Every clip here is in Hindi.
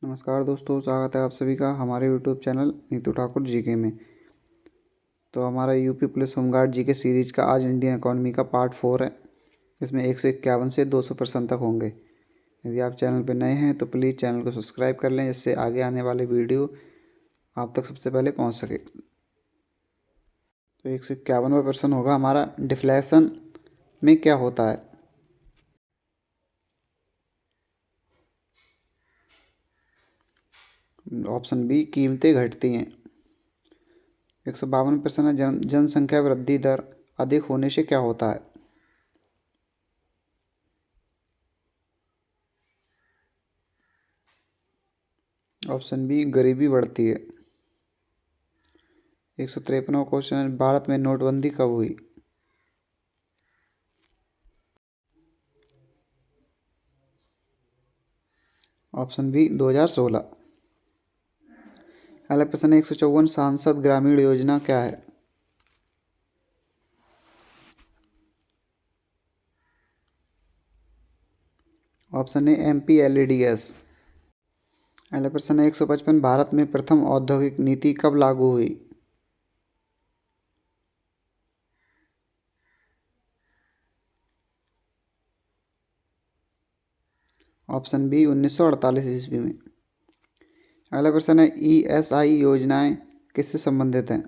नमस्कार दोस्तों, स्वागत है आप सभी का हमारे YouTube channel Neetu Thakur GK में। तो हमारा UP police home guard GK series का आज इंडियन इकोनॉमी का पार्ट 4 है। इसमें 151 से 200 प्रश्न तक होंगे। यदि आप चैनल पर नए हैं तो प्लीज़ चैनल को सब्सक्राइब कर लें, जिससे आगे आने वाले वीडियो आप तक सबसे पहले पहुंच सके। तो 151वां प्रश्न होगा हमारा, डिफ्लेशन में क्या होता है। ऑप्शन बी, कीमतें घटती हैं। 152 प्रश्न है, जनसंख्या वृद्धि दर अधिक होने से क्या होता है। ऑप्शन बी, गरीबी बढ़ती है। 153वां क्वेश्चन है, भारत में नोटबंदी कब हुई। Option B, 2016। अगला प्रश्न है, 154 सांसद ग्रामीण योजना क्या है। Option A, MPLADS। अगला प्रश्न है, 155 भारत में प्रथम औद्योगिक नीति कब लागू हुई। ऑप्शन बी, 1948 ईस्वी में। अगला प्रश्न है, ESI योजनाएं किससे संबंधित हैं।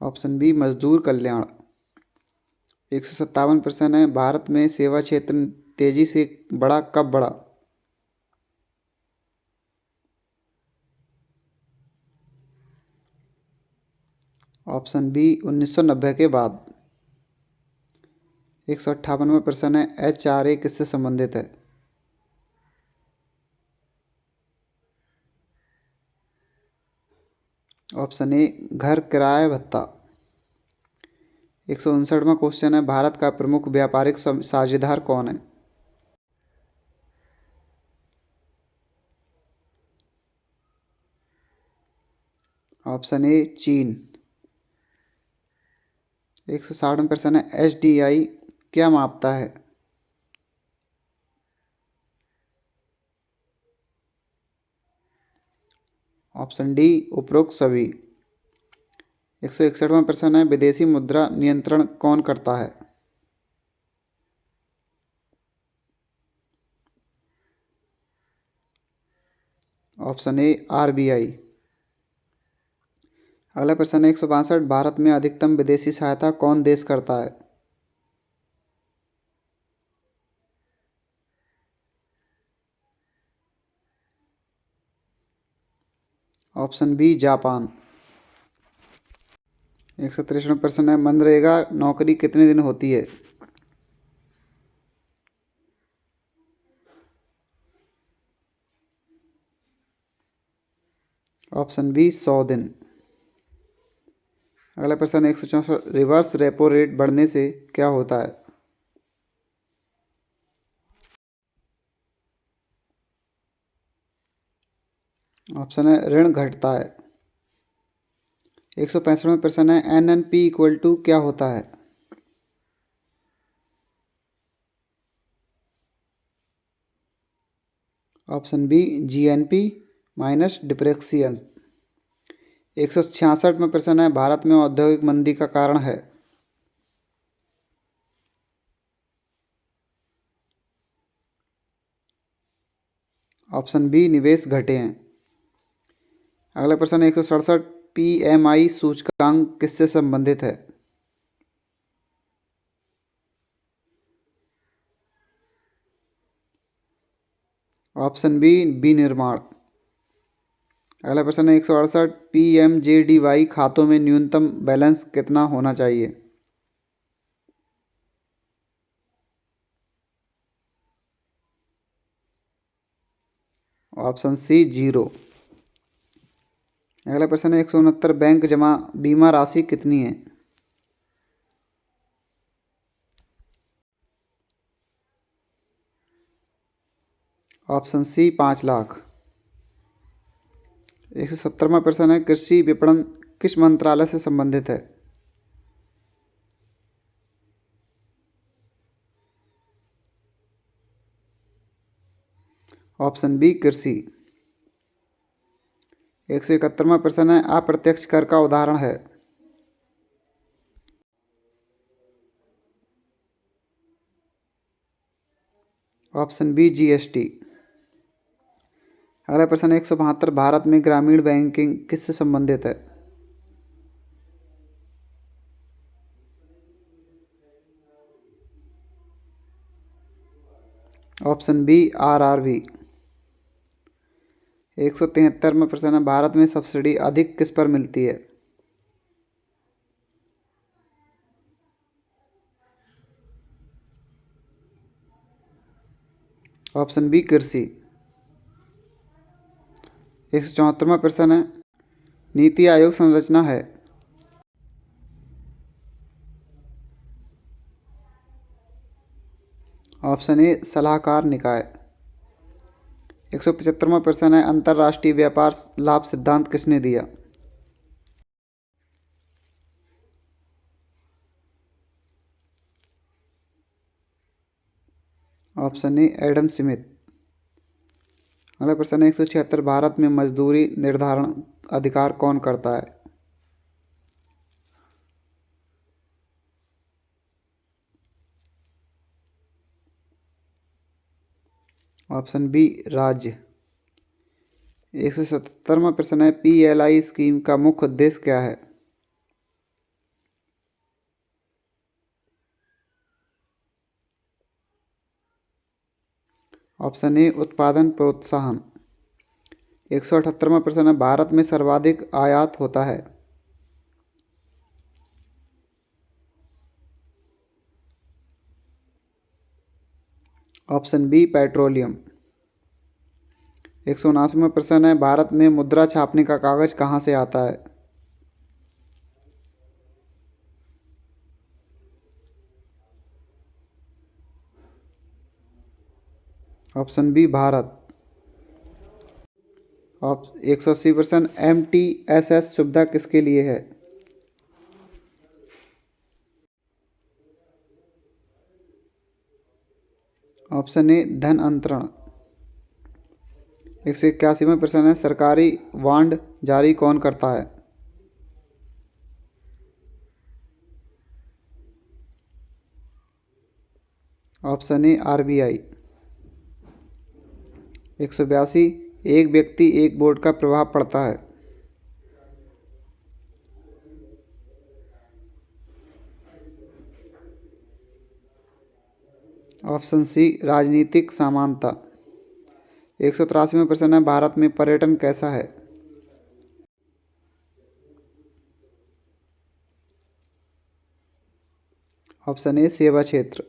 ऑप्शन बी, मजदूर कल्याण। 157 प्रश्न है, भारत में सेवा क्षेत्र तेजी से कब बढ़ा। ऑप्शन बी, 1990 के बाद। 158वां प्रश्न है, HRA किससे संबंधित है। ऑप्शन ए, घर किराया भत्ता। 159वां क्वेश्चन है, भारत का प्रमुख व्यापारिक साझेदार कौन है। ऑप्शन ए, चीन। 160वां प्रश्न है, HDI क्या मापता है। ऑप्शन डी, उपरोक्त सभी। 161वां प्रश्न है, विदेशी मुद्रा नियंत्रण कौन करता है। Option A, RBI। अगला प्रश्न है, 162 भारत में अधिकतम विदेशी सहायता कौन देश करता है। Option B, Japan. 163वां प्रश्न है, मनरेगा नौकरी कितने दिन होती है। ऑप्शन बी, 100 दिन। अगला प्रश्न है, 164 रिवर्स रेपो रेट बढ़ने से क्या होता है। ऑप्शन है, ऋण घटता है। 165वां प्रश्न है, NNP इक्वल टू क्या होता है। Option B, GNP minus depreciation. 166वां प्रश्न है, भारत में औद्योगिक मंदी का कारण है। ऑप्शन बी, निवेश घटे हैं। अगला प्रश्न है, 167 PMI सूचकांक किससे संबंधित है। ऑप्शन बी, विनिर्माण। अगला प्रश्न है, 168 PMJDY खातों में न्यूनतम बैलेंस कितना होना चाहिए। Option C, 0। अगला प्रश्न है, 169 बैंक जमा बीमा राशि कितनी है। Option C, 5 lakh. 170वां प्रश्न है, कृषि विपणन किस मंत्रालय से संबंधित है। ऑप्शन बी कृषि। 171वां प्रश्न है, अप्रत्यक्ष कर का उदाहरण है। Option B GST. अगला प्रश्न है 172, भारत में ग्रामीण बैंकिंग किससे संबंधित है। Option B RRB. 173वां प्रश्न है, भारत में सब्सिडी अधिक किस पर मिलती है। ऑप्शन बी कृषि। 174वां प्रश्न है, नीति आयोग संरचना है। ऑप्शन ए सलाहकार निकाय। 175वां प्रश्न है, अंतर्राष्ट्रीय व्यापार लाभ सिद्धांत किसने दिया। Option A Adam Smith. अगला प्रश्न है 176, भारत में मजदूरी निर्धारण अधिकार कौन करता है। ऑप्शन बी राज्य। 177वां प्रश्न है, पीएलआई स्कीम का मुख्य उद्देश्य क्या है। ऑप्शन ए उत्पादन प्रोत्साहन। 178वां प्रश्न है, भारत में सर्वाधिक आयात होता है। Option B petroleum. 179वां प्रश्न है, भारत में मुद्रा छापने का कागज कहाँ से आता है। Option B Bharat. 180 प्रश्न, एमटीएसएस सुविधा किसके लिए है। ऑप्शन ए धन अंतरण। 181वां प्रश्न है, सरकारी बॉन्ड जारी कौन करता है। Option A RBI. 182, एक व्यक्ति एक वोट का प्रभाव पड़ता है। ऑप्शन सी राजनीतिक समानता। 183वां प्रश्न है, भारत में पर्यटन कैसा है। ऑप्शन ए सेवा क्षेत्र।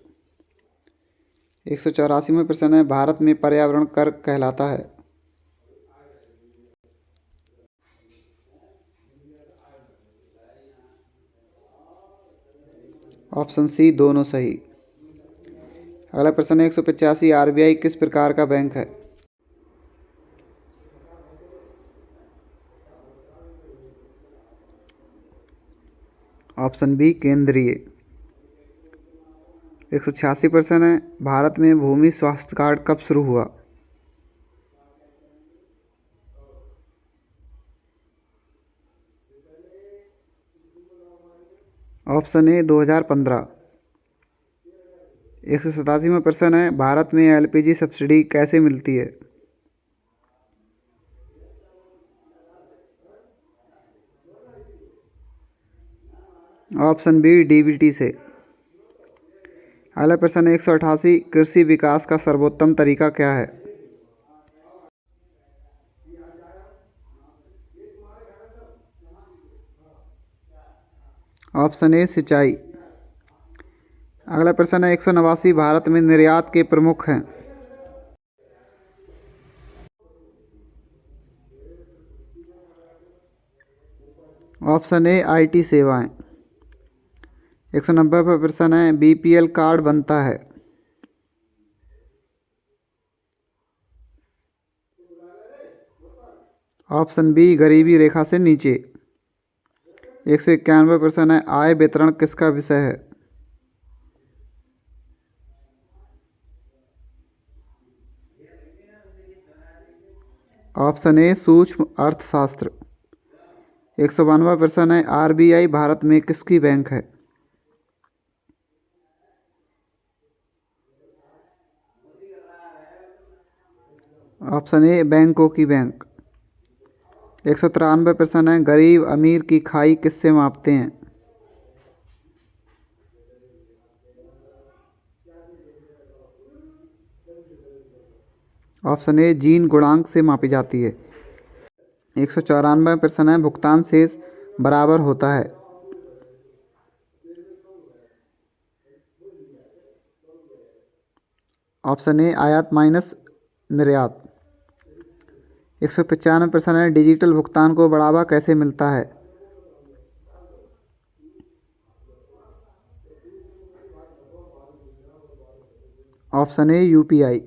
184वां प्रश्न है, भारत में पर्यावरण कर कहलाता है। ऑप्शन सी दोनों सही। अगला प्रश्न है 185, आरबीआई किस प्रकार का बैंक है। ऑप्शन बी केंद्रीय। 186 प्रश्न है, भारत में भूमि स्वास्थ्य कार्ड कब शुरू हुआ। Option A 2015। 187वां प्रश्न है, भारत में एलपीजी सब्सिडी कैसे मिलती है। ऑप्शन बी डीबीटी से। अगला प्रश्न है 188, कृषि विकास का सर्वोत्तम तरीका क्या है। ऑप्शन ए सिंचाई। अगला प्रश्न है 189, भारत में निर्यात के प्रमुख हैं। ऑप्शन ए आईटी सेवाएं। 190 पर प्रश्न है, बीपीएल कार्ड बनता है। ऑप्शन बी गरीबी रेखा से नीचे। 191 प्रश्न है, आय वितरण किसका विषय है। ऑप्शन ए सूक्ष्म अर्थशास्त्र। 192 प्रश्न है, आरबीआई भारत में किसकी बैंक है? ऑप्शन ए बैंकों की बैंक। 193 प्रश्न है, गरीब अमीर की खाई किससे मापते हैं? ऑप्शन ए जीन गुणांक से मापी जाती है। 194 प्रश्न है, भुगतान शेष बराबर होता है? ऑप्शन ए आयात माइनस निर्यात। 195 प्रश्न है, डिजिटल भुगतान को बढ़ावा कैसे मिलता है? Option A UPI.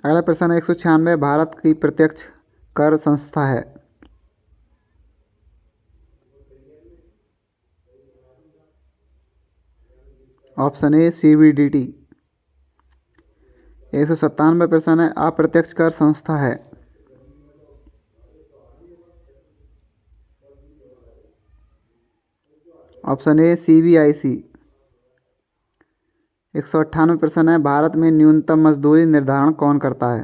अगला प्रश्न है 196, भारत की प्रत्यक्ष कर संस्था है? Option A CBDT. 197 प्रश्न है, अप्रत्यक्ष कर संस्था है? Option A CBIC. 198 प्रश्न है, भारत में न्यूनतम मजदूरी निर्धारण कौन करता है?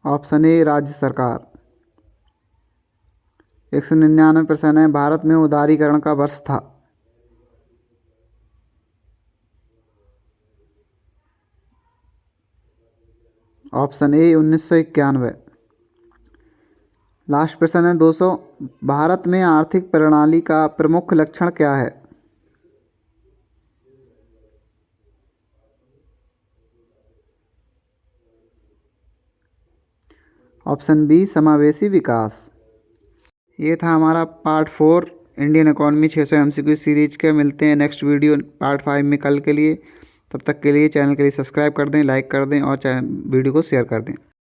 ऑप्शन ए राज्य सरकार। 199 प्रश्न है, भारत में उदारीकरण का वर्ष था? Option A 1991। लास्ट प्रश्न है 200, भारत में आर्थिक प्रणाली का प्रमुख लक्षण क्या है? ऑप्शन बी समावेशी विकास। ये था हमारा part 4 Indian economy 600 MCQ series के। मिलते हैं नेक्स्ट वीडियो पार्ट 5 में कल के लिए। तब तक के लिए चैनल के लिए सब्सक्राइब कर दें, लाइक कर दें और वीडियो को शेयर कर दें।